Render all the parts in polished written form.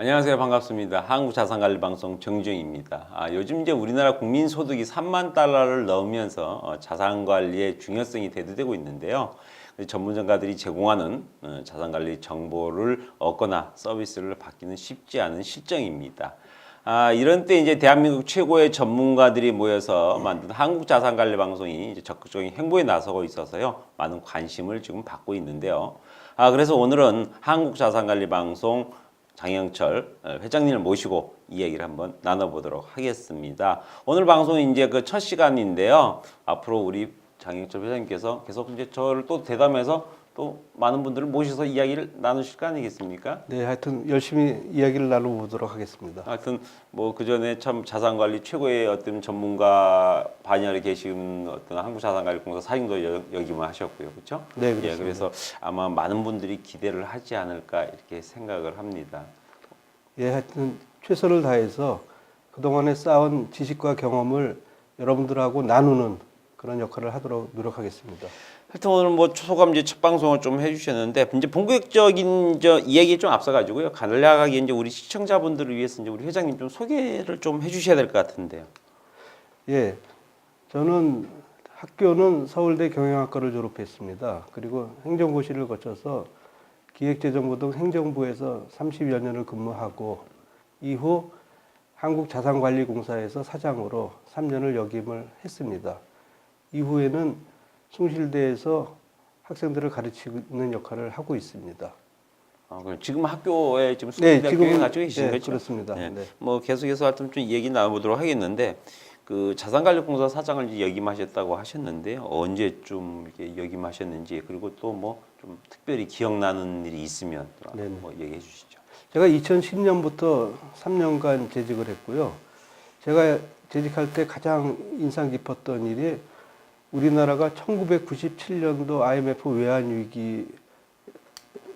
안녕하세요. 반갑습니다. 한국자산관리방송 정주영입니다. 요즘 이제 우리나라 국민소득이 3만 달러를 넘으면서 자산관리의 중요성이 대두되고 있는데요. 전문가들이 제공하는 자산관리 정보를 얻거나 서비스를 받기는 쉽지 않은 실정입니다. 이런 때 이제 대한민국 최고의 전문가들이 모여서 만든 한국자산관리방송이 이제 적극적인 행보에 나서고 있어서요. 많은 관심을 지금 받고 있는데요. 그래서 오늘은 한국자산관리방송 장영철 회장님을 모시고 이야기를 한번 나눠보도록 하겠습니다. 오늘 방송이 이제 그 첫 시간인데요. 앞으로 우리 장영철 회장님께서 계속 이제 저를 또 대담해서 또 많은 분들을 모셔서 이야기를 나누실 거 아니겠습니까? 네, 하여튼 열심히 이야기를 나눠보도록 하겠습니다. 하여튼 뭐 그 전에 참 자산관리 최고의 어떤 전문가 반열에 계신 어떤 한국자산관리공사 사장도 역임하셨고요, 그렇죠? 네, 그렇습니다. 예, 그래서 아마 많은 분들이 기대를 하지 않을까 이렇게 생각을 합니다. 예, 하여튼 최선을 다해서 그동안에 쌓은 지식과 경험을 여러분들하고 나누는 그런 역할을 하도록 노력하겠습니다. 하여튼 오늘 뭐 소감 이제 첫 방송을 좀 해주셨는데 이제 본격적인 이야기 좀 앞서가지고요. 간략하게 이제 우리 시청자분들을 위해서 이제 우리 회장님 좀 소개를 좀 해주셔야 될 것 같은데요. 예, 저는 학교는 서울대 경영학과를 졸업했습니다. 그리고 행정고시를 거쳐서 기획재정부 등 행정부에서 30여 년을 근무하고 이후 한국자산관리공사에서 사장으로 3년을 역임을 했습니다. 이후에는 숭실대에서 학생들을 가르치는 역할을 하고 있습니다. 그럼 지금 학교에 지금 네, 숭실대학교에 지금 가지고 계신 거죠? 그렇습니다. 네. 네. 뭐 계속해서 하여튼 좀 얘기 나눠보도록 하겠는데 그 자산관리공사 사장을 이제 역임하셨다고 하셨는데요. 언제쯤 이렇게 역임하셨는지 그리고 또 뭐 좀 특별히 기억나는 일이 있으면 뭐 얘기해 주시죠. 제가 2010년부터 3년간 재직을 했고요. 제가 재직할 때 가장 인상 깊었던 일이 우리나라가 1997년도 IMF 외환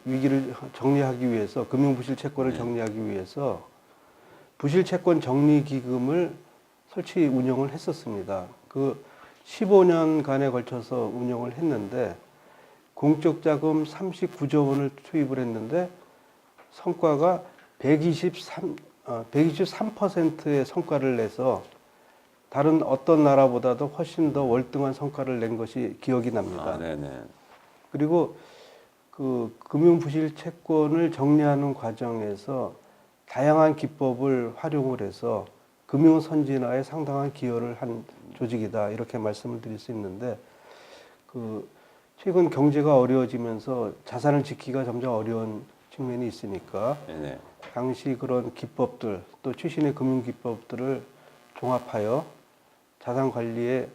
위기를 정리하기 위해서 금융부실 채권을 정리하기 위해서 부실 채권 정리 기금을 설치 운영을 했었습니다. 그 15년간에 걸쳐서 운영을 했는데 공적 자금 39조 원을 투입을 했는데 성과가 123%의 성과를 내서 다른 어떤 나라보다도 훨씬 더 월등한 성과를 낸 것이 기억이 납니다. 네네. 그리고 그 금융부실 채권을 정리하는 과정에서 다양한 기법을 활용을 해서 금융 선진화에 상당한 기여를 한 조직이다 이렇게 말씀을 드릴 수 있는데 그 최근 경제가 어려워지면서 자산을 지키기가 점점 어려운 측면이 있으니까 네네. 당시 그런 기법들 또 최신의 금융 기법들을 종합하여 자산 관리의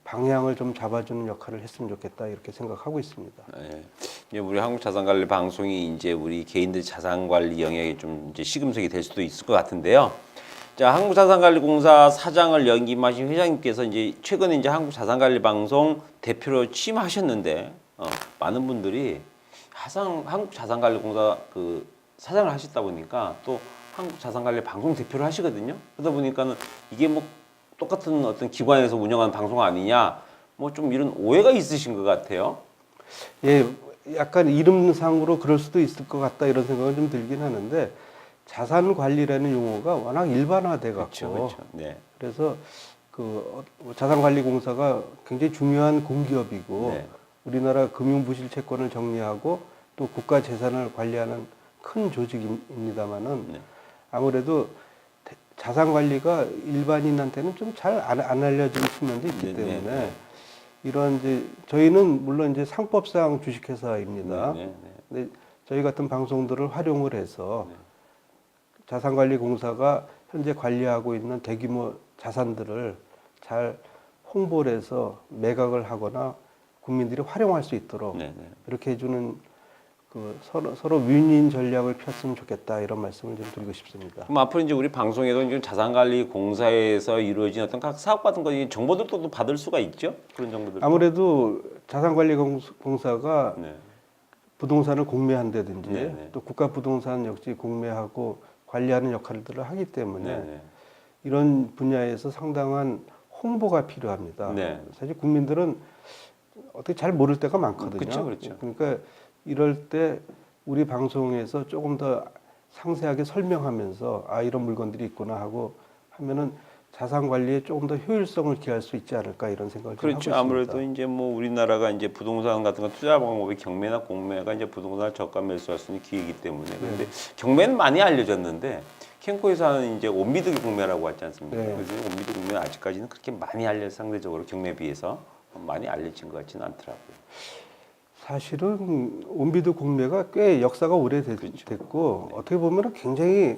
방향을 좀 잡아주는 역할을 했으면 좋겠다 이렇게 생각하고 있습니다. 네. 이제 우리 한국자산관리 방송이 이제 우리 개인들 자산관리 영역에 좀 이제 시금석이 될 수도 있을 것 같은데요. 자, 한국자산관리공사 사장을 역임하신 회장님께서 이제 최근에 이제 한국자산관리방송 대표로 취임하셨는데 많은 분들이 한국자산관리공사 그 사장을 하시다 보니까 또 한국자산관리방송 대표를 하시거든요. 그러다 보니까는 이게 뭐 똑같은 어떤 기관에서 운영하는 방송 아니냐, 뭐 좀 이런 오해가 있으신 것 같아요. 예, 약간 이름상으로 그럴 수도 있을 것 같다 이런 생각은 좀 들긴 하는데 자산 관리라는 용어가 워낙 일반화돼 갖고 그렇죠. 네. 그래서 그 자산관리공사가 굉장히 중요한 공기업이고 네. 우리나라 금융부실 채권을 정리하고 또 국가 재산을 관리하는 큰 조직입니다만은 아무래도 자산 관리가 일반인한테는 좀 잘 안 알려진 측면도 있기 때문에 이런 이제 저희는 물론 이제 상법상 주식회사입니다. 근데 저희 같은 방송들을 활용을 해서 자산관리공사가 현재 관리하고 있는 대규모 자산들을 잘 홍보를 해서 매각을 하거나 국민들이 활용할 수 있도록 이렇게 해주는 그 서로 윈윈 전략을 폈으면 좋겠다 이런 말씀을 좀 드리고 싶습니다. 그럼 앞으로 이제 우리 방송에도 이제 자산관리공사에서 이루어진 어떤 각 사업 같은 거 정보들도 받을 수가 있죠? 그런 정보들. 아무래도 자산관리공사가 부동산을 공매한다든지 또 국가부동산 역시 공매하고 관리하는 역할들을 하기 때문에 이런 분야에서 상당한 홍보가 필요합니다. 사실 국민들은 어떻게 잘 모를 때가 많거든요. 그렇죠. 그러니까 이럴 때 우리 방송에서 조금 더 상세하게 설명하면서 아 이런 물건들이 있구나 하고 하면은 자산 관리에 조금 더 효율성을 기할 수 있지 않을까 이런 생각을 좀 그렇죠. 하고 아무래도 있습니다. 이제 뭐 우리나라가 이제 부동산 같은 거 투자 방법이 경매나 공매가 이제 부동산을 저가 매수할 수 있는 기회이기 때문에 근데 경매는 많이 알려졌는데 캠코에서는 이제 온비드 공매라고 하지 않습니까? 네. 그래서 온비드 공매는 아직까지는 그렇게 많이 상대적으로 경매에 비해서 많이 알려진 것 같지는 않더라고요. 사실은 온비드 공매가 꽤 역사가 오래됐고 어떻게 보면 굉장히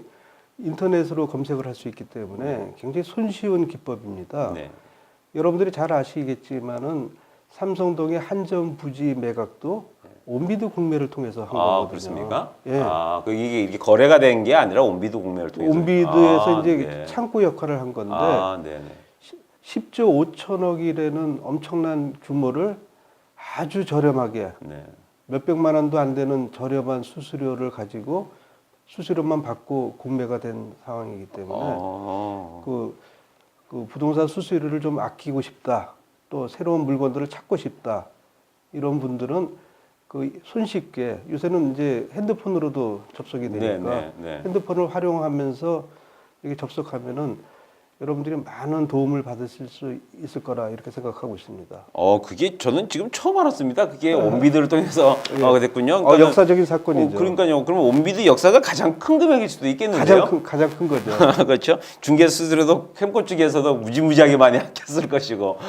인터넷으로 검색을 할 수 있기 때문에 굉장히 손쉬운 기법입니다. 네. 여러분들이 잘 아시겠지만은 삼성동의 한전 부지 매각도 온비드 공매를 통해서 한 거거든요. 그렇습니까? 예. 그 이게 이렇게 거래가 된 게 아니라 온비드 공매를 통해서. 온비드에서 이제 네. 창구 역할을 한 건데 네네. 10조 5천억이라는 엄청난 규모를 아주 저렴하게 네. 몇백만 원도 안 되는 저렴한 수수료를 가지고 수수료만 받고 공매가 된 상황이기 때문에 그 부동산 수수료를 좀 아끼고 싶다. 또 새로운 물건들을 찾고 싶다. 이런 분들은 그 손쉽게 요새는 이제 핸드폰으로도 접속이 되니까 네. 핸드폰을 활용하면서 이게 접속하면은 여러분들이 많은 도움을 받으실 수 있을 거라 이렇게 생각하고 있습니다. 그게 저는 지금 처음 알았습니다. 그게 온비드를 통해서 됐군요. 역사적인 사건이죠. 그러니까요. 그러면 온비드 역사가 가장 큰 금액일 수도 있겠는데요. 가장 큰 거죠. 그렇죠. 중개 수수료도 캠코 쪽에서도 무지무지하게 많이 아꼈을 것이고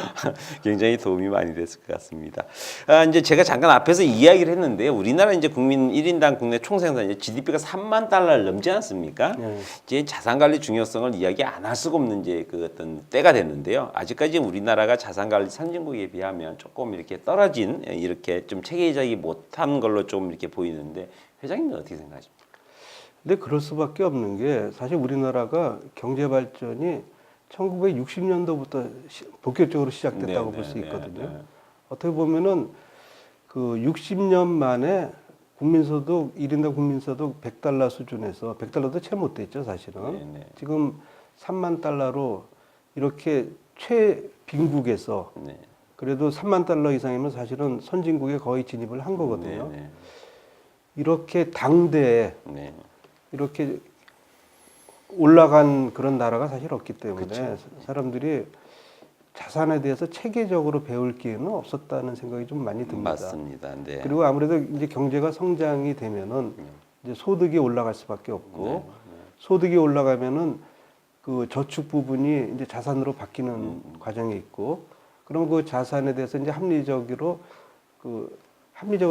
굉장히 도움이 많이 됐을 것 같습니다. 이제 제가 잠깐 앞에서 이야기를 했는데요. 우리나라 이제 국민 1인당 국내 총생산 이제 GDP가 3만 달러를 넘지 않습니까? 네. 이제 자산 관리 중요성을 이야기 안 할 수가 없는 이제 그 어떤 때가 됐는데요. 아직까지 우리나라가 자산 관리 선진국에 비하면 조금 이렇게 떨어진 이렇게 좀 체계적이 못한 걸로 좀 이렇게 보이는데 회장님은 어떻게 생각하십니까? 근데 그럴 수밖에 없는 게 사실 우리나라가 경제 발전이 1960년도부터 본격적으로 시작됐다고 볼 수 있거든요. 어떻게 보면은 그 60년 만에 국민소득 1인당 국민소득 100달러 수준에서 100달러도 채 못 됐죠, 사실은. 지금 3만 달러로 이렇게 최빈국에서 그래도 3만 달러 이상이면 사실은 선진국에 거의 진입을 한 거거든요. 이렇게 당대에 이렇게 올라간 그런 나라가 사실 없기 때문에 그쵸. 사람들이 자산에 대해서 체계적으로 배울 기회는 없었다는 생각이 좀 많이 듭니다. 맞습니다. 네. 그리고 아무래도 이제 경제가 성장이 되면은 이제 소득이 올라갈 수밖에 없고 소득이 올라가면은 그 저축 부분이 이제 자산으로 바뀌는 과정이 있고 그럼 그 자산에 대해서 이제 합리적으로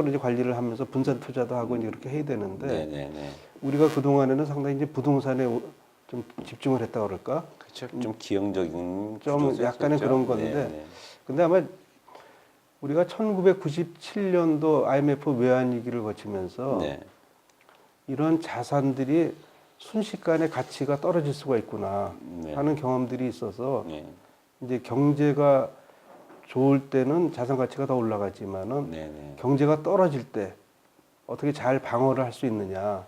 이제 관리를 하면서 분산 투자도 하고 이제 그렇게 해야 되는데 우리가 그 동안에는 상당히 이제 부동산에 좀 집중을 했다 그럴까? 그렇죠. 좀 기형적인 좀 약간의 그런 건데 근데 아마 우리가 1997년도 IMF 외환 위기를 거치면서 이런 자산들이 순식간에 가치가 떨어질 수가 있구나 하는 경험들이 있어서 이제 경제가 좋을 때는 자산 가치가 더 올라가지만은 경제가 떨어질 때 어떻게 잘 방어를 할 수 있느냐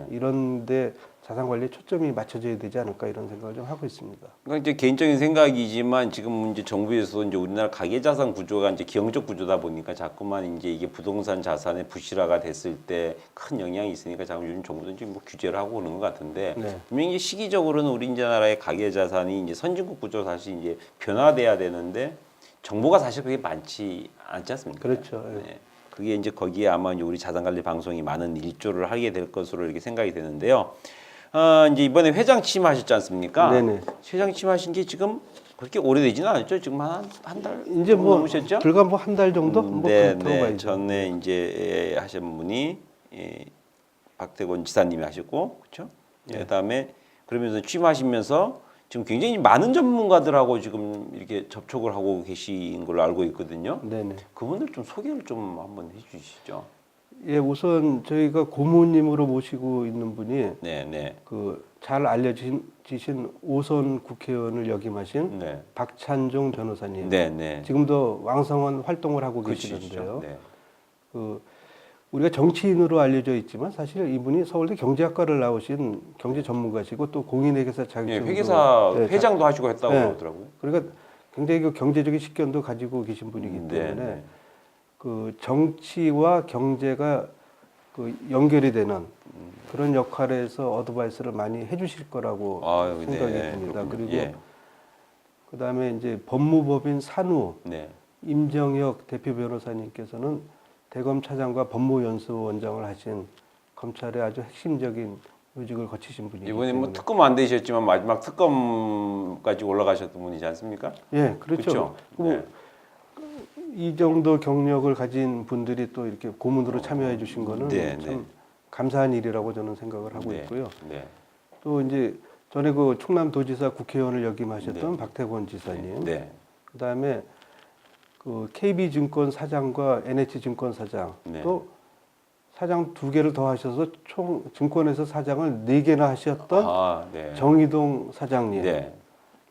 이런데 자산 관리에 초점이 맞춰져야 되지 않을까 이런 생각을 좀 하고 있습니다. 그러니까 이제 개인적인 생각이지만 지금 이제 정부에서 이제 우리나라 가계 자산 구조가 이제 기형적 구조다 보니까 자꾸만 이제 이게 부동산 자산의 부실화가 됐을 때 큰 영향이 있으니까 자꾸 요즘 정부도 이제 뭐 규제를 하고 그러는 것 같은데 분명히 시기적으로는 우리나라의 가계 자산이 이제 선진국 구조 사실 이제 변화돼야 되는데 정보가 사실 그게 많지 않지 않습니까? 그렇죠. 그게 이제 거기에 아마 이제 우리 자산관리 방송이 많은 일조를 하게 될 것으로 이렇게 생각이 되는데요. 이제 이번에 회장 취임하셨지 않습니까? 회장 취임하신 게 지금 그렇게 오래되지는 않았죠. 지금 한 달 이제 뭐 넘으셨죠? 불과 뭐 한 달 정도 뭐 그렇다고 봐야죠. 전에 이제 하신 분이 박태곤 지사님이 하셨고, 그렇죠? 그다음에 그러면서 취임하시면서 지금 굉장히 많은 전문가들하고 지금 이렇게 접촉을 하고 계신 걸로 알고 있거든요. 그분들 좀 소개를 좀 한번 해주시죠. 예, 우선 저희가 고모님으로 모시고 있는 분이 그 잘 알려지신 오선 국회의원을 역임하신 박찬종 변호사님. 지금도 왕성한 활동을 하고 계시는데요. 그 우리가 정치인으로 알려져 있지만 사실 이분이 서울대 경제학과를 나오신 경제 전문가시고 또 공인회계사 자격증도 회계사 회장도 하시고 했다고 그러더라고요. 그러니까 굉장히 그 경제적인 식견도 가지고 계신 분이기 때문에 그 정치와 경제가 그 연결이 되는 그런 역할에서 어드바이스를 많이 해주실 거라고 생각이 듭니다. 그렇군요. 그리고 예. 그다음에 이제 법무법인 산후 네. 임정혁 대표 변호사님께서는 대검 차장과 법무연수원장을 하신 검찰의 아주 핵심적인 요직을 거치신 분이기 이번에 때문에 뭐 특검 안 되셨지만 마지막 특검까지 올라가셨던 분이지 않습니까? 예, 그렇죠. 뭐 이 정도 경력을 가진 분들이 또 이렇게 고문으로 참여해 주신 거는 네, 참 네. 감사한 일이라고 저는 생각을 하고 네, 있고요. 네. 또 이제 전에 그 충남도지사 국회의원을 역임하셨던 박태권 지사님, 네. 그다음에 그 KB증권 사장과 NH증권 사장, 네. 또 사장 2개를 더 하셔서 총 증권회사 사장을 4개나 하셨던 네. 정의동 사장님, 네.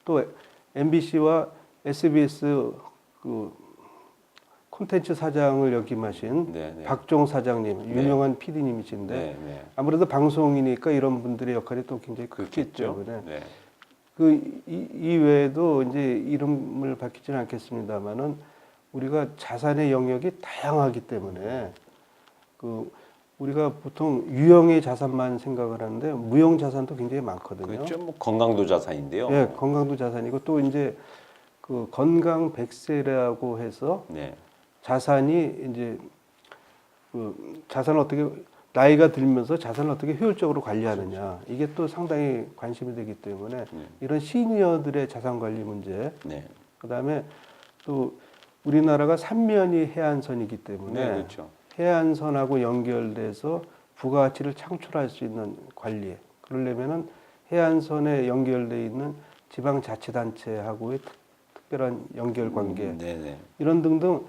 또 MBC와 SBS 그 콘텐츠 사장을 역임하신 네, 네. 박종 사장님, 유명한 PD님이신데 네, 네. 아무래도 방송이니까 이런 분들의 역할이 또 굉장히 크기 그렇겠죠. 때문에 네. 이 외에도 이제 이름을 밝히지는 않겠습니다만은 우리가 자산의 영역이 다양하기 때문에 그 우리가 보통 유형의 자산만 생각을 하는데 무형 자산도 굉장히 많거든요. 그렇죠. 뭐 건강도 자산인데요. 예, 건강도 자산이고 또 이제 그 건강 100세라고 해서 네. 자산이 이제 그 자산을 어떻게 나이가 들면서 자산을 어떻게 효율적으로 관리하느냐 이게 또 상당히 관심이 되기 때문에 이런 시니어들의 자산 관리 문제 네. 그다음에 또 우리나라가 삼면이 해안선이기 때문에 네, 그렇죠. 해안선하고 연결돼서 부가가치를 창출할 수 있는 관리 그러려면은 해안선에 연결돼 있는 지방자치단체하고의 특별한 연결 관계 네, 네. 이런 등등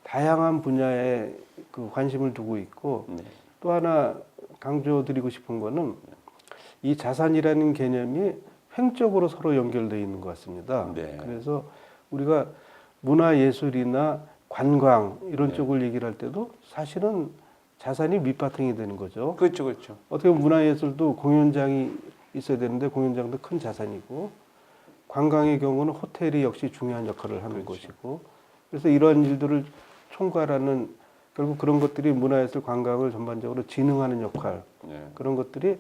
다양한 분야에 그 관심을 두고 있고 네. 또 하나 강조드리고 싶은 거는 이 자산이라는 개념이 횡적으로 서로 연결되어 있는 것 같습니다. 네. 그래서 우리가 문화예술이나 관광 이런 쪽을 얘기를 할 때도 사실은 자산이 밑바탕이 되는 거죠. 그렇죠, 그렇죠. 어떻게 보면 문화예술도 공연장이 있어야 되는데 공연장도 큰 자산이고 관광의 경우는 호텔이 역시 중요한 역할을 하는 것이고 그래서 이런 일들을 총괄하는 결국 그런 것들이 문화예술 관광을 전반적으로 진흥하는 역할 네. 그런 것들이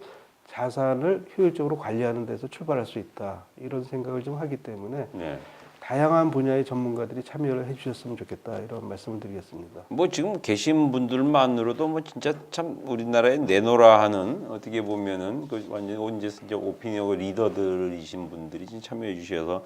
자산을 효율적으로 관리하는 데서 출발할 수 있다 이런 생각을 좀 하기 때문에 네. 다양한 분야의 전문가들이 참여를 해주셨으면 좋겠다 이런 말씀을 드리겠습니다. 뭐 지금 계신 분들만으로도 뭐 진짜 참 우리나라에 내노라 하는 어떻게 보면은 그 완전 이제 오피니언 리더들이신 분들이 지금 참여해 주셔서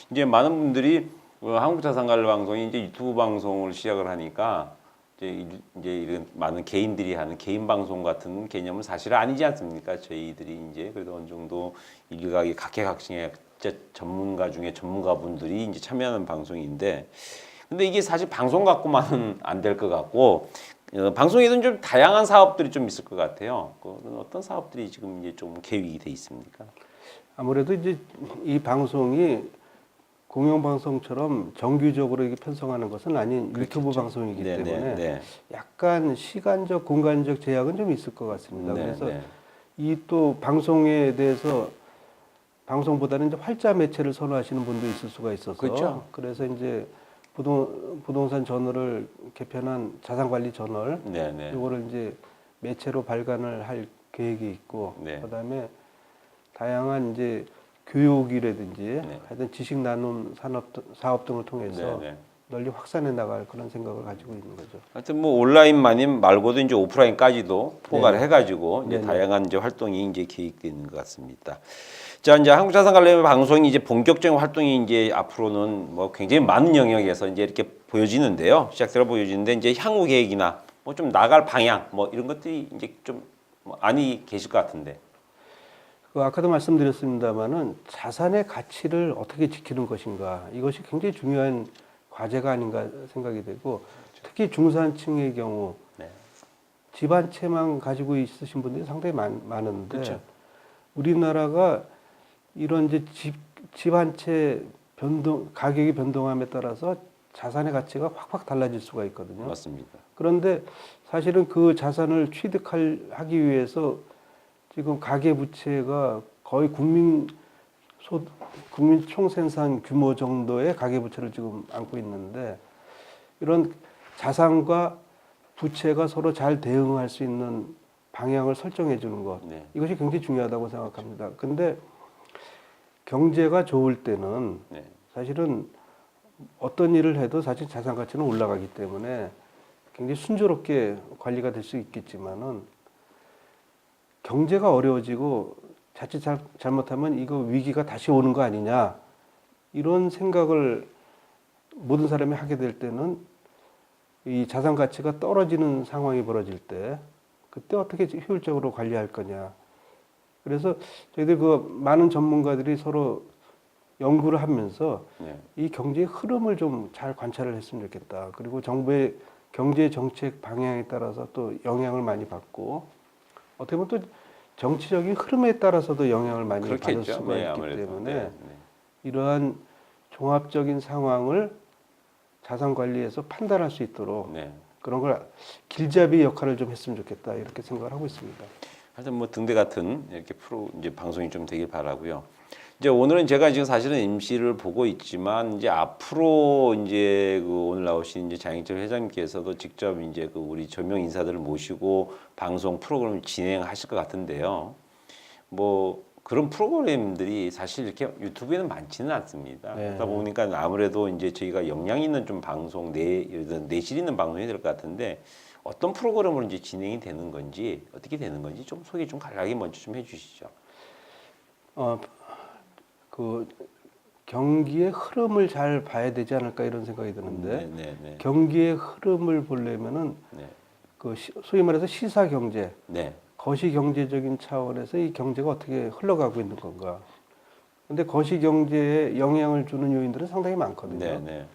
이제 많은 분들이 한국자산관리방송이 이제 유튜브 방송을 시작을 하니까 이제 이런 많은 개인들이 하는 개인 방송 같은 개념은 사실 아니지 않습니까? 저희들이 이제 그래도 어느 정도 일각의 각계각층의 진짜 전문가 중에 전문가분들이 이제 참여하는 방송인데, 근데 이게 사실 방송 갖고만은 안 될 것 같고, 방송에는 좀 다양한 사업들이 좀 있을 것 같아요. 그런 어떤 사업들이 지금 이제 좀 계획이 돼 있습니까? 아무래도 이제 이 방송이 공영방송처럼 정규적으로 이렇게 편성하는 것은 아닌 유튜브 방송이기 때문에 약간 시간적, 공간적 제약은 좀 있을 것 같습니다. 그래서 이 또 방송에 대해서 방송보다는 이제 활자 매체를 선호하시는 분도 있을 수가 있어서 그렇죠. 그래서 이제 부동산 저널을 개편한 자산관리 저널 이거를 이제 매체로 발간을 할 계획이 있고 그다음에 다양한 이제 교육이라든지 하여튼 지식 나눔 사업 등을 통해서 널리 확산해 나갈 그런 생각을 가지고 있는 거죠. 하여튼 뭐 온라인만이 말고도 이제 오프라인까지도 포괄을 해가지고 이제 다양한 이제 활동이 이제 계획되어 있는 것 같습니다. 자, 이제 한국자산관리 방송이 이제 본격적인 활동이 이제 앞으로는 뭐 굉장히 많은 영역에서 이제 이렇게 보여지는데요. 시작대로 보여지는데 이제 향후 계획이나 뭐 좀 나갈 방향 뭐 이런 것들이 이제 좀 많이 계실 것 같은데. 아까도 말씀드렸습니다만은 자산의 가치를 어떻게 지키는 것인가 이것이 굉장히 중요한 과제가 아닌가 생각이 되고 특히 중산층의 경우 집 한 채만 가지고 있으신 분들이 상당히 많은데 우리나라가 이런 이제 집 한 채 가격이 변동함에 따라서 자산의 가치가 확확 달라질 수가 있거든요. 맞습니다. 그런데 사실은 그 자산을 취득하기 위해서 지금 가계부채가 거의 국민 총생산 규모 정도의 가계부채를 지금 안고 있는데 이런 자산과 부채가 서로 잘 대응할 수 있는 방향을 설정해 주는 것. 네. 이것이 굉장히 중요하다고 생각합니다. 근데 경제가 좋을 때는 네. 사실은 어떤 일을 해도 사실 자산 가치는 올라가기 때문에 굉장히 순조롭게 관리가 될 수 있겠지만은 경제가 어려워지고 자칫 잘못하면 이거 위기가 다시 오는 거 아니냐 이런 생각을 모든 사람이 하게 될 때는 이 자산 가치가 떨어지는 상황이 벌어질 때 그때 어떻게 효율적으로 관리할 거냐. 그래서 저희들 그 많은 전문가들이 서로 연구를 하면서 네. 이 경제의 흐름을 좀 잘 관찰을 했으면 좋겠다. 그리고 정부의 경제 정책 방향에 따라서 또 영향을 많이 받고 어떻게 보면 또 정치적인 흐름에 따라서도 영향을 많이 받을 그렇겠죠. 수가 네, 있기 아무래도. 때문에 네, 네. 이러한 종합적인 상황을 자산 관리에서 판단할 수 있도록 네. 그런 걸 길잡이 역할을 좀 했으면 좋겠다 이렇게 생각을 하고 있습니다. 하여튼 뭐 등대 같은 이렇게 프로 이제 방송이 좀 되길 바라고요. 이제 오늘은 제가 지금 사실은 MC를 보고 있지만 이제 앞으로 이제 그 오늘 나오신 이제 장익철 회장님께서도 직접 이제 그 우리 전명 인사들을 모시고 방송 프로그램을 진행하실 것 같은데요. 뭐 그런 프로그램들이 사실 이렇게 유튜브에는 많지는 않습니다. 네. 그러다 보니까 아무래도 이제 저희가 역량 있는 좀 방송 내실 있는 방송이 될 것 같은데 어떤 프로그램으로 이제 진행이 되는 건지 어떻게 되는 건지 좀 소개 좀 간략하게 먼저 좀 해주시죠. 그 경기의 흐름을 잘 봐야 되지 않을까 이런 생각이 드는데 네. 경기의 흐름을 보려면은 네. 소위 말해서 시사 경제, 네. 거시 경제적인 차원에서 이 경제가 어떻게 흘러가고 있는 건가. 근데 거시 경제에 영향을 주는 요인들은 상당히 많거든요. 네.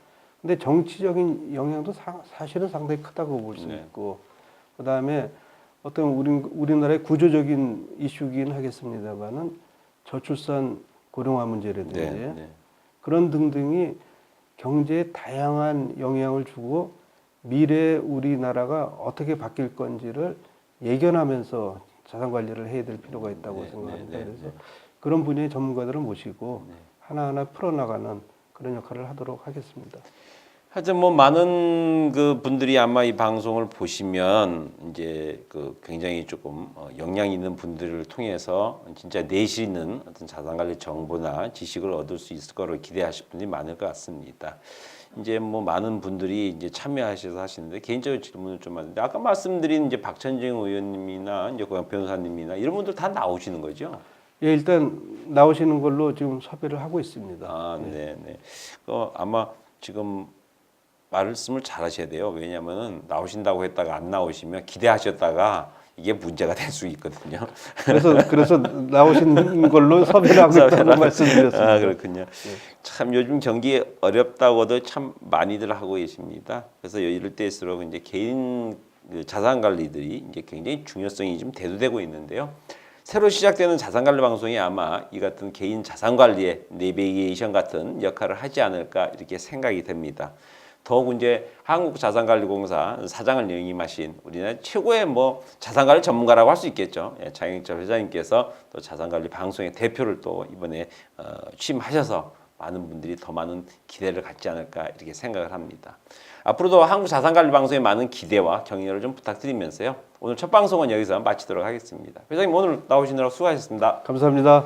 근데 정치적인 영향도 사실은 상당히 크다고 볼 수 네. 있고, 그 다음에 어떤 우리나라의 구조적인 이슈긴 하겠습니다만은 저출산 고령화 문제라든지 네. 그런 등등이 경제에 다양한 영향을 주고 미래 우리나라가 어떻게 바뀔 건지를 예견하면서 자산 관리를 해야 될 필요가 있다고 생각합니다. 그래서 그런 분야의 전문가들을 모시고 하나하나 풀어나가는 그런 역할을 하도록 하겠습니다. 하여튼 뭐 많은 그 분들이 아마 이 방송을 보시면 이제 그 굉장히 조금 역량 있는 분들을 통해서 진짜 내실 있는 어떤 자산 관리 정보나 지식을 얻을 수 있을 거로 기대하실 분들이 많을 것 같습니다. 이제 뭐 많은 분들이 이제 참여하셔서 하시는데 개인적으로 질문을 좀 하는데 아까 말씀드린 이제 박천정 의원님이나 이제 고영 변호사님이나 이런 분들 다 나오시는 거죠? 예, 일단 나오시는 걸로 지금 섭외를 하고 있습니다. 아, 네. 아마 지금 말씀을 잘 하셔야 돼요. 왜냐하면 나오신다고 했다가 안 나오시면 기대하셨다가 이게 문제가 될 수 있거든요. 그래서 나오신 걸로 섭외를 하고 있다고 말씀드렸습니다. 아, 그렇군요. 참 요즘 경기 어렵다고도 참 많이들 하고 계십니다. 그래서 이럴 때일수록 이제 개인 자산 관리들이 이제 굉장히 중요성이 좀 대두되고 있는데요. 새로 시작되는 자산 관리 방송이 아마 이 같은 개인 자산 관리의 내비게이션 같은 역할을 하지 않을까 이렇게 생각이 됩니다. 더욱 이제 한국자산관리공사 사장을 역임하신 우리나라 최고의 뭐 자산관리 전문가라고 할 수 있겠죠. 예, 장익철 회장님께서 또 자산관리 방송의 대표를 또 이번에 취임하셔서 많은 분들이 더 많은 기대를 갖지 않을까 이렇게 생각을 합니다. 앞으로도 한국자산관리 방송에 많은 기대와 격려를 좀 부탁드리면서요. 오늘 첫 방송은 여기서 마치도록 하겠습니다. 회장님 오늘 나오시느라 수고하셨습니다. 감사합니다.